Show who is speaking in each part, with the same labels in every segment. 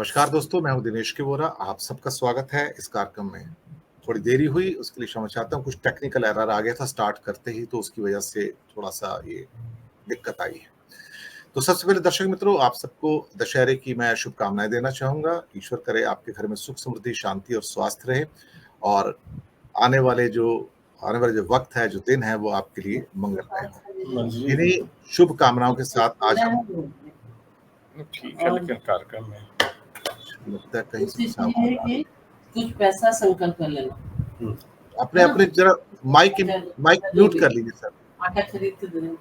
Speaker 1: नमस्कार दोस्तों, मैं हूं दिनेश के वोरा। आप सबका स्वागत है इस कार्यक्रम में। थोड़ी देरी हुई, उसके लिए क्षमा चाहता हूं। कुछ टेक्निकल एरर आ गया था स्टार्ट करते ही, तो उसकी वजह से थोड़ा-सा ये दिक्कत आई है। तो सबसे पहले दर्शक मित्रों, आप सबको दशहरे की मैं शुभकामनाएँ देना चाहूँगा। ईश्वर करे आपके घर में सुख, समृद्धि, शांति और स्वास्थ्य रहे और आने वाले जो आने वाले जो वक़्त है, जो दिन है, वो आपके लिए मंगलमय हो।
Speaker 2: जी,
Speaker 1: इन्हीं शुभकामनाओं के साथ आज हम
Speaker 2: ठीक है, लेकिन कार्यक्रम में
Speaker 1: लगता है कहीं से
Speaker 3: कोशिश
Speaker 1: कुछ
Speaker 3: ये
Speaker 1: आवाज़
Speaker 3: है
Speaker 1: आ रही है।
Speaker 3: कि कुछ पैसा संकल्प कर लेना।
Speaker 1: अपने जरा माइक म्यूट कर लीजिए सर।
Speaker 3: आटा खरीद के देना।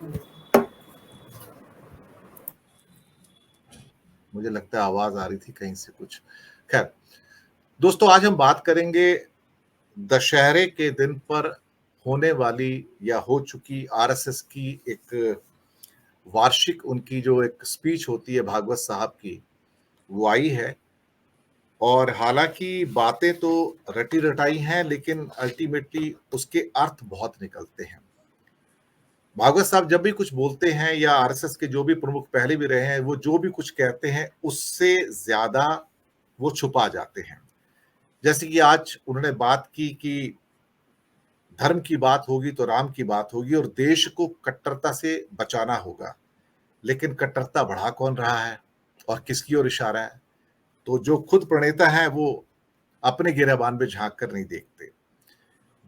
Speaker 1: मुझे लगता है आवाज आ रही थी कहीं से कुछ। खैर दोस्तों, आज हम बात करेंगे दशहरे के दिन पर होने वाली या हो चुकी आरएसएस की एक वार्षिक उनकी जो एक स्पीच होती है भागवत साहब की, वो आई है। और हालांकि बातें तो रटी रटाई हैं, लेकिन अल्टीमेटली उसके अर्थ बहुत निकलते हैं। भागवत साहब जब भी कुछ बोलते हैं या आरएसएस के जो भी प्रमुख पहले भी रहे हैं, वो जो भी कुछ कहते हैं उससे ज्यादा वो छुपा जाते हैं। जैसे कि आज उन्होंने बात की कि धर्म की बात होगी तो राम की बात होगी और देश को कट्टरता से बचाना होगा, लेकिन कट्टरता बढ़ा कौन रहा है और किसकी ओर इशारा है? तो जो खुद प्रणेता है वो अपने गिरेबान में झांक कर नहीं देखते।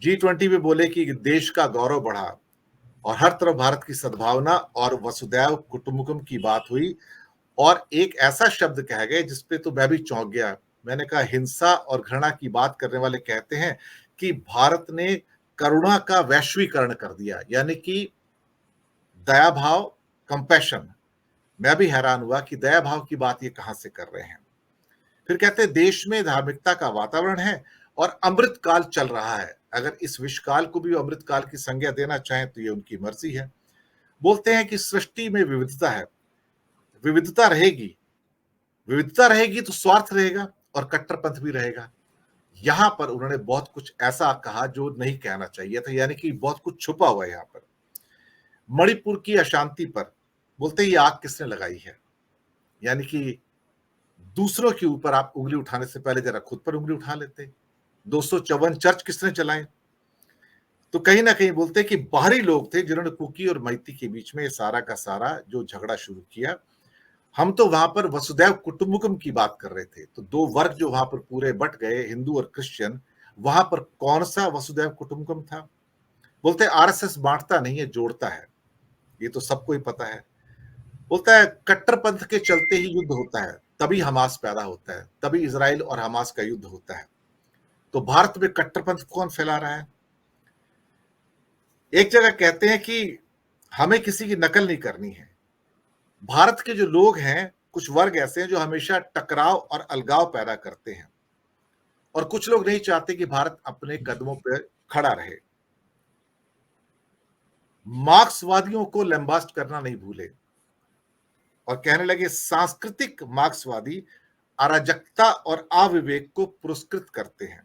Speaker 1: G20 में बोले कि देश का गौरव बढ़ा और हर तरफ भारत की सद्भावना और वसुदैव कुटुंबकम की बात हुई और एक ऐसा शब्द कह गए जिसपे तो मैं भी चौंक गया। मैंने कहा, हिंसा और घृणा की बात करने वाले कहते हैं कि भारत ने करुणा का वैश्वीकरण कर दिया, यानी कि दया भाव, कंपैशन। मैं भी हैरान हुआ कि दया भाव की बात ये कहां से कर रहे हैं। फिर कहते हैं देश में धार्मिकता का वातावरण है और अमृत काल चल रहा है। अगर इस विश्वकाल को भी अमृत काल की संज्ञा देना चाहें तो ये उनकी मर्जी है। बोलते हैं कि सृष्टि में विविधता है, विविधता रहेगी, विविधता रहेगी तो स्वार्थ रहेगा और कट्टरपंथ भी रहेगा। यहां पर उन्होंने बहुत कुछ ऐसा कहा जो नहीं कहना चाहिए था, यानी कि बहुत कुछ छुपा हुआ है यहां पर। मणिपुर की अशांति पर बोलते ये आग किसने लगाई है, यानी कि दूसरों के ऊपर आप उंगली उठाने से पहले जरा खुद पर उंगली उठा लेते। 254 चर्च किसने चलाए? तो कहीं ना कहीं बोलते हैं कि बाहरी लोग थे जिन्होंने कुकी और मैती के बीच में सारा का सारा जो झगड़ा शुरू किया। हम तो वहां पर वसुदैव कुटुंबकम की बात कर रहे थे, तो दो वर्ग जो वहां पर पूरे बट गए, हिंदू और क्रिश्चियन, वहां पर कौन सा वसुदैव कुटुंबकम था? बोलते हैं आरएसएस बांटता नहीं है, जोड़ता है। ये तो सबको ही पता है। बोलता है कट्टरपंथ के चलते ही युद्ध होता है, तभी हमास पैदा होता है, तभी इजराइल और हमास का युद्ध होता है। तो भारत में कट्टरपंथ कौन फैला रहा है? एक जगह कहते हैं कि हमें किसी की नकल नहीं करनी है। भारत के जो लोग हैं, कुछ वर्ग ऐसे हैं जो हमेशा टकराव और अलगाव पैदा करते हैं और कुछ लोग नहीं चाहते कि भारत अपने कदमों पर खड़ा रहे। मार्क्सवादियों को लैम्बास्ट करना नहीं भूले और कहने लगे सांस्कृतिक मार्क्सवादी अराजकता और अविवेक को पुरस्कृत करते हैं।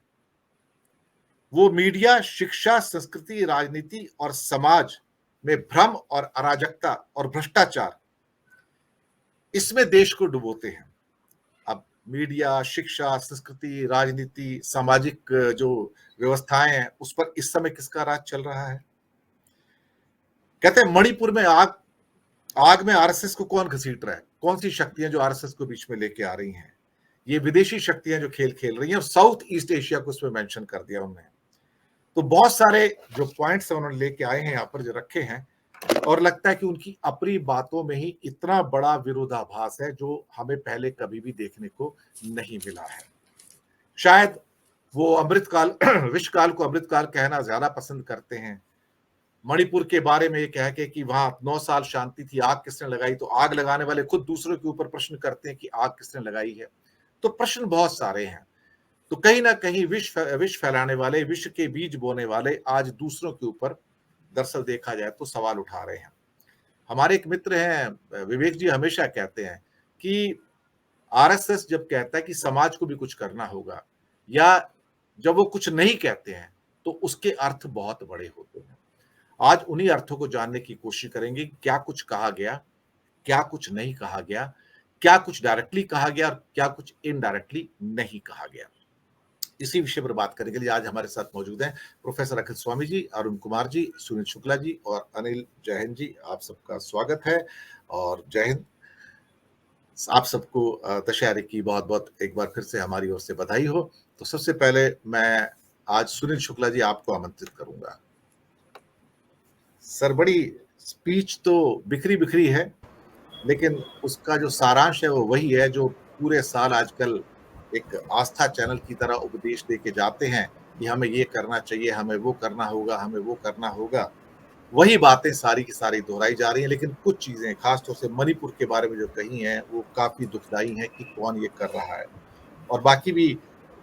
Speaker 1: वो मीडिया, शिक्षा, संस्कृति, राजनीति और समाज में भ्रम और अराजकता और भ्रष्टाचार, इसमें देश को डुबोते हैं। अब मीडिया, शिक्षा, संस्कृति, राजनीति, सामाजिक जो व्यवस्थाएं हैं, उस पर इस समय किसका राज चल रहा है? कहते हैं मणिपुर में आग में आरएसएस को कौन घसीट रहा है? कौन सी शक्तियां जो आरएसएस को बीच में लेके आ रही हैं? ये विदेशी शक्तियां जो खेल खेल रही हैं और साउथ ईस्ट एशिया को उसमें मेंशन कर दिया उन्होंने। तो बहुत सारे जो पॉइंट्स उन्होंने लेके आए हैं यहाँ पर जो रखे हैं, और लगता है कि उनकी अपनी बातों में ही इतना बड़ा विरोधाभास है जो हमें पहले कभी भी देखने को नहीं मिला है। शायद वो अमृतकाल विश्वकाल को अमृतकाल कहना ज्यादा पसंद करते हैं। मणिपुर के बारे में ये कह के कि वहां 9 साल शांति थी, आग किसने लगाई? तो आग लगाने वाले खुद दूसरों के ऊपर प्रश्न करते हैं कि आग किसने लगाई है। तो प्रश्न बहुत सारे हैं। तो कहीं ना कहीं विष फैलाने वाले, विष के बीज बोने वाले आज दूसरों के ऊपर दरअसल देखा जाए तो सवाल उठा रहे हैं। हमारे एक मित्र हैं विवेक जी, हमेशा कहते हैं कि आरएसएस जब कहता है कि समाज को भी कुछ करना होगा, या जब वो कुछ नहीं कहते हैं, तो उसके अर्थ बहुत बड़े होते हैं। आज उन्हीं अर्थों को जानने की कोशिश करेंगे, क्या कुछ कहा गया, क्या कुछ नहीं कहा गया, क्या कुछ डायरेक्टली कहा गया और क्या कुछ इनडायरेक्टली नहीं कहा गया। इसी विषय पर बात करने के लिए आज हमारे साथ मौजूद हैं प्रोफेसर अखिल स्वामी जी, अरुण कुमार जी, सुनील शुक्ला जी और अनिल जैन जी। आप सबका स्वागत है और जय हिंद। आप सबको दशहरे की बहुत बहुत एक बार फिर से हमारी ओर से बधाई हो। तो सबसे पहले मैं आज सुनील शुक्ला जी आपको आमंत्रित करूंगा। सर, बड़ी स्पीच तो बिखरी बिखरी है, लेकिन उसका जो सारांश है वो वही है जो पूरे साल आजकल एक आस्था चैनल की तरह उपदेश दे के जाते हैं कि हमें ये करना चाहिए, हमें वो करना होगा, हमें वो करना होगा। वही बातें सारी की सारी दोहराई जा रही हैं, लेकिन कुछ चीजें खासतौर से मणिपुर के बारे में जो कही हैं वो काफी दुखदाई हैं कि कौन ये कर रहा है। और बाकी भी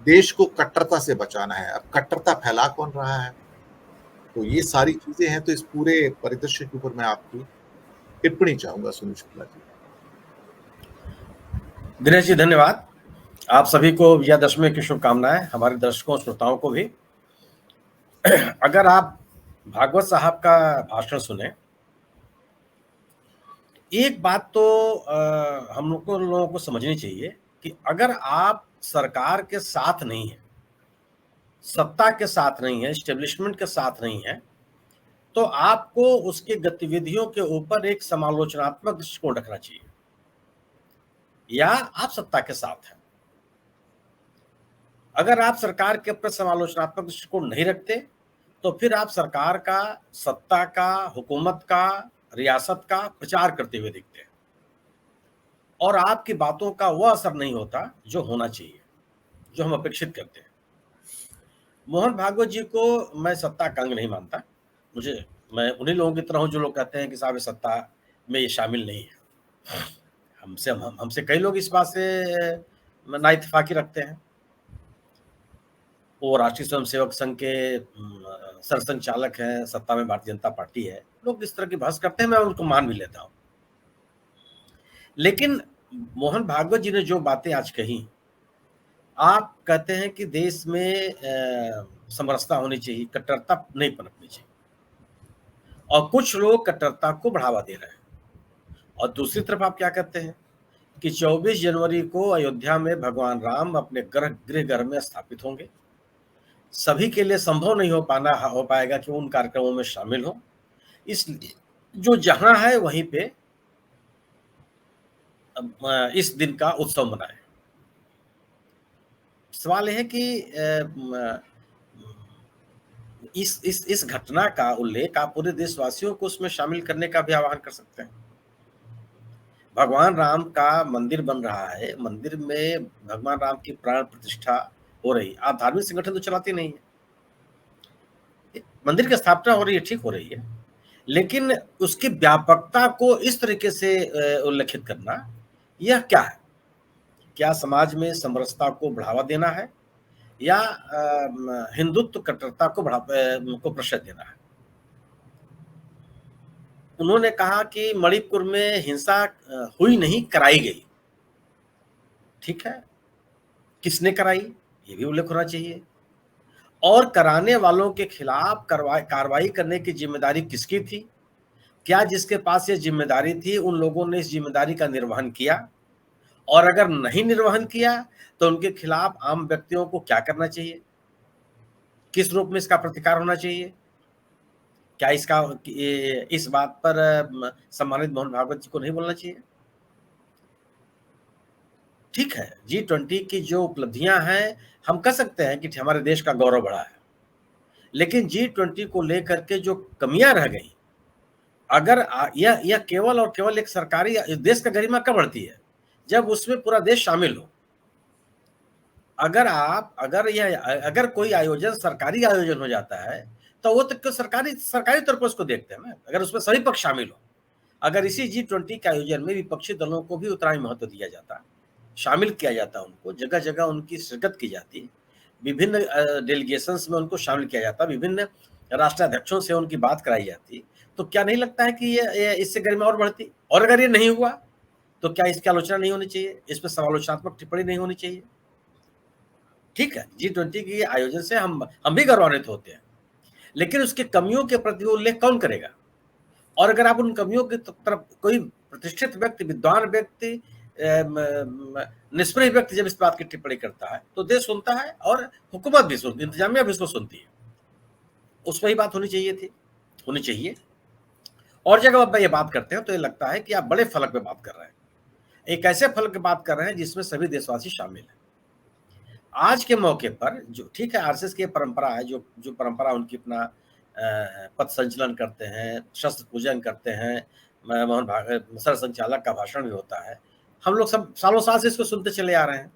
Speaker 1: देश को कट्टरता से बचाना है। अब कट्टरता फैला कौन रहा है, तो ये सारी चीजें हैं। तो इस पूरे परिदृश्य के ऊपर मैं आपकी टिप्पणी चाहूंगा सुनील शुक्ला जी।
Speaker 4: दिनेश जी धन्यवाद। आप सभी को विजयादशमी की शुभकामनाएं, हमारे दर्शकों श्रोताओं को भी। अगर आप भागवत साहब का भाषण सुने, एक बात तो हम लोगों को समझनी चाहिए कि अगर आप सरकार के साथ नहीं है, सत्ता के साथ नहीं है, एस्टेब्लिशमेंट के साथ नहीं है, तो आपको उसकी गतिविधियों के ऊपर एक समालोचनात्मक दृष्टिकोण रखना चाहिए। या आप सत्ता के साथ हैं, अगर आप सरकार के ऊपर समालोचनात्मक दृष्टिकोण नहीं रखते तो फिर आप सरकार का, सत्ता का, हुकूमत का, रियासत का प्रचार करते हुए दिखते हैं और आपकी बातों का वह असर नहीं होता जो होना चाहिए, जो हम अपेक्षित करते हैं। मोहन भागवत जी को मैं सत्ता का अंग नहीं मानता। मैं उन्हीं लोगों की तरह हूं जो लोग कहते हैं कि साहब सत्ता में ये शामिल नहीं है। हमसे कई लोग इस बात से नाइतफाकी रखते हैं। वो राष्ट्रीय स्वयंसेवक संघ के सरसंघचालक हैं, सत्ता में भारतीय जनता पार्टी है, लोग इस तरह की बहस करते हैं, मैं उनको मान भी लेता हूं। लेकिन मोहन भागवत जी ने जो बातें आज कही, आप कहते हैं कि देश में समरसता होनी चाहिए, कट्टरता नहीं पनपनी चाहिए, और कुछ लोग कट्टरता को बढ़ावा दे रहे हैं। और दूसरी तरफ आप क्या कहते हैं कि 24 जनवरी को अयोध्या में भगवान राम अपने गृह में स्थापित होंगे। सभी के लिए संभव नहीं हो पाएगा कि उन कार्यक्रमों में शामिल हो, इसलिए जो जहां है वहीं पे इस दिन का उत्सव मनाएं। सवाल यह है कि इस घटना का उल्लेख आप पूरे देशवासियों को उसमें शामिल करने का भी आह्वान कर सकते हैं। भगवान राम का मंदिर बन रहा है, मंदिर में भगवान राम की प्राण प्रतिष्ठा हो रही। आप धार्मिक संगठन तो चलाते नहीं है, मंदिर की स्थापना हो रही है, ठीक हो रही है, लेकिन उसकी व्यापकता को इस तरीके से उल्लेखित करना, यह क्या है? क्या समाज में समरसता को बढ़ावा देना है या हिंदुत्व कट्टरता को प्रश्रय देना है? उन्होंने कहा कि मणिपुर में हिंसा हुई नहीं, कराई गई। ठीक है, किसने कराई ये भी उल्लेख होना चाहिए, और कराने वालों के खिलाफ कार्रवाई करने की जिम्मेदारी किसकी थी? क्या जिसके पास ये जिम्मेदारी थी उन लोगों ने इस जिम्मेदारी का निर्वहन किया? और अगर नहीं निर्वहन किया तो उनके खिलाफ आम व्यक्तियों को क्या करना चाहिए? किस रूप में इसका प्रतिकार होना चाहिए? क्या इस बात पर सम्मानित मोहन भागवत जी को नहीं बोलना चाहिए? ठीक है, G20 की जो उपलब्धियां हैं, हम कह सकते हैं कि हमारे देश का गौरव बढ़ा है, लेकिन G20 को लेकर के जो कमियां रह गई, अगर यह केवल और केवल एक सरकारी देश का गरिमा कब बढ़ती है? जब उसमें पूरा देश शामिल हो। अगर कोई आयोजन सरकारी आयोजन हो जाता है तो वो तो सरकारी तौर पर उसको देखते हैं ना, अगर उसमें सभी पक्ष शामिल हो। अगर इसी G20 के आयोजन में विपक्षी दलों को भी उतना ही महत्व दिया जाता, शामिल किया जाता, उनको जगह जगह उनकी शिरकत की जाती, विभिन्न डेलीगेशंस में उनको शामिल किया जाता, विभिन्न राष्ट्राध्यक्षों से उनकी बात कराई जाती, तो क्या नहीं लगता है कि ये इससे गरिमा और बढ़ती? और अगर ये नहीं हुआ तो क्या इसकी आलोचना नहीं होनी चाहिए, इस पर समालोचनात्मक टिप्पणी नहीं होनी चाहिए? ठीक है, G20 की आयोजन से हम भी गौरवान्वित होते हैं, लेकिन उसके कमियों के प्रति उल्लेख कौन करेगा? और अगर आप उन कमियों की तरफ कोई प्रतिष्ठित व्यक्ति, विद्वान व्यक्ति निष्प्रिय व्यक्ति जब इस बात की टिप्पणी करता है तो देश सुनता है और हुकूमत भी सुनती, इंतजामिया भी इसको सुनती है। उस पर ही बात होनी चाहिए। और जगह आप ये बात करते हैं तो ये लगता है कि आप बड़े फलक पे बात कर रहे हैं, एक ऐसे फलक पे बात कर रहे हैं जिसमें सभी देशवासी शामिल हैं। आज के मौके पर जो ठीक है, आरएसएस की परंपरा है, जो परंपरा उनकी अपना पथ संचलन करते हैं, शस्त्र पूजन करते हैं, मोहन सर संचालक का भाषण भी होता है, हम लोग सब सालों साल से इसको सुनते चले आ रहे हैं।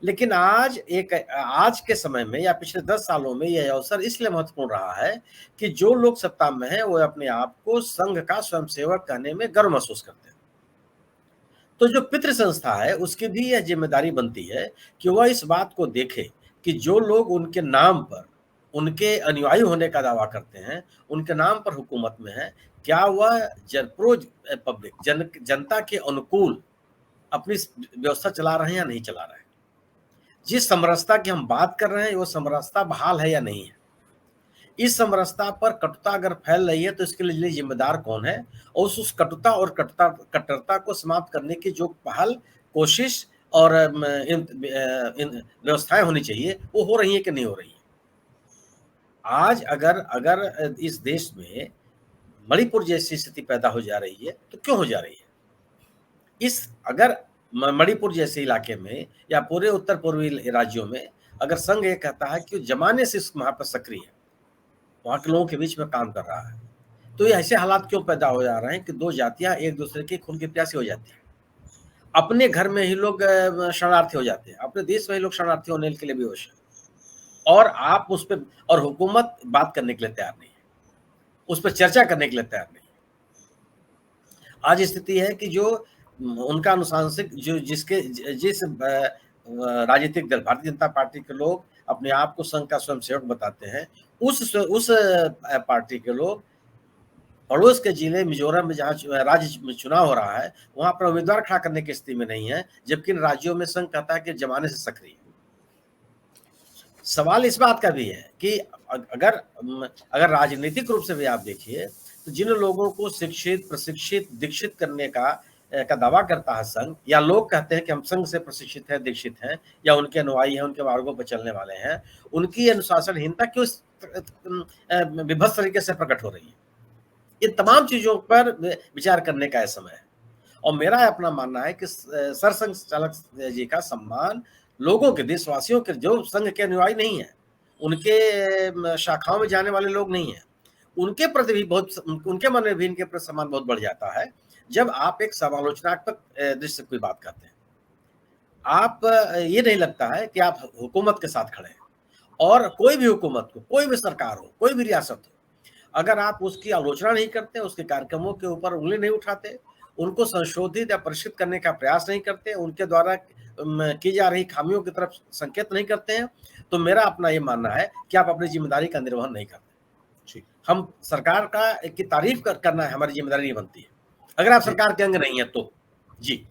Speaker 4: लेकिन आज के समय में या पिछले 10 सालों में यह अवसर इसलिए महत्वपूर्ण रहा है कि जो लोग सत्ता में हैं वो अपने आप को संघ का स्वयंसेवक कहने में गर्व महसूस करते हैं। तो जो पितृ संस्था है उसकी भी यह जिम्मेदारी बनती है कि वह इस बात को देखे कि जो लोग उनके नाम पर उनके अनुयायी होने का दावा करते हैं, उनके नाम पर हुकूमत में है, क्या वह प्रो पब्लिक जनता के अनुकूल अपनी व्यवस्था चला रहे हैं या नहीं चला रहे हैं। जिस समरसता की हम बात कर रहे हैं वो समरसता बहाल है या नहीं है। इस समरसता पर कटुता अगर फैल रही है तो इसके लिए जिम्मेदार कौन है, और उस कटुता और कट्टरता को समाप्त करने की जो पहल, कोशिश और इन व्यवस्थाएं होनी चाहिए वो हो रही है कि नहीं हो रही है। आज अगर इस देश में मणिपुर जैसी स्थिति पैदा हो जा रही है तो क्यों हो जा रही है? अगर मणिपुर जैसे इलाके में या पूरे उत्तर पूर्वी राज्यों में अगर संघ ये कहता है कि जमाने से वहां पर सक्रिय है, वहां के लोगों के बीच में काम कर रहा है, तो ये ऐसे हालात क्यों पैदा हो जा रहे हैं कि दो जातियां एक दूसरे के खून की प्यासी हो जाती है। अपने घर में ही लोग शरणार्थी हो जाते हैं, अपने देश में ही लोग शरणार्थी होने के लिए बेहोश है, और आप उस पर और हुकूमत बात करने के लिए तैयार नहीं है, उस पर चर्चा करने के लिए तैयार नहीं है। आज स्थिति है कि जो उनका अनुशासिक जिस राजनीतिक दल भारतीय जनता पार्टी के लोग अपने आप को संघ का स्वयंसेवक बताते हैं, उस पार्टी के लोग पड़ोस के जिले मिजोरम में जहाँ राज्य में चुनाव हो रहा है वहां पर उम्मीदवार खड़ा करने की स्थिति में नहीं है, जबकि इन राज्यों में संघ कहता है कि जमाने से सक्रिय है। सवाल इस बात का भी है कि अगर राजनीतिक रूप से भी आप देखिए तो जिन लोगों को शिक्षित, प्रशिक्षित, दीक्षित करने का दावा करता है संघ, या लोग कहते हैं कि हम संघ से प्रशिक्षित हैं, दीक्षित हैं, या उनके अनुयायी हैं, उनके मार्गों पर चलने वाले हैं, उनकी अनुशासनहीनता क्यों विभत्स तरीके से प्रकट हो रही है? इन तमाम चीजों पर विचार करने का समय है। और मेरा अपना मानना है कि सरसंघ चालक जी का सम्मान लोगों के, देशवासियों के, जो संघ के अनुयायी नहीं है, उनके शाखाओं में जाने वाले लोग नहीं है, उनके प्रति भी उनके मन में भी इनके प्रति सम्मान बहुत बढ़ जाता है जब आप एक समालोचनात्मक दृष्टि से कोई बात करते हैं। आप ये नहीं लगता है कि आप हुकूमत के साथ खड़े हैं, और कोई भी हुकूमत को, कोई भी सरकार हो, कोई भी रियासत हो, अगर आप उसकी आलोचना नहीं करते, उसके कार्यक्रमों के ऊपर उंगली नहीं उठाते, उनको संशोधित या परिष्कृत करने का प्रयास नहीं करते, उनके द्वारा की जा रही खामियों की तरफ संकेत नहीं करते हैं, तो मेरा अपना ये मानना है कि आप अपनी जिम्मेदारी का निर्वहन नहीं करते। हम सरकार की तारीफ करना है हमारी जिम्मेदारी नहीं बनती है, अगर आप सरकार के अंग नहीं है तो। जी।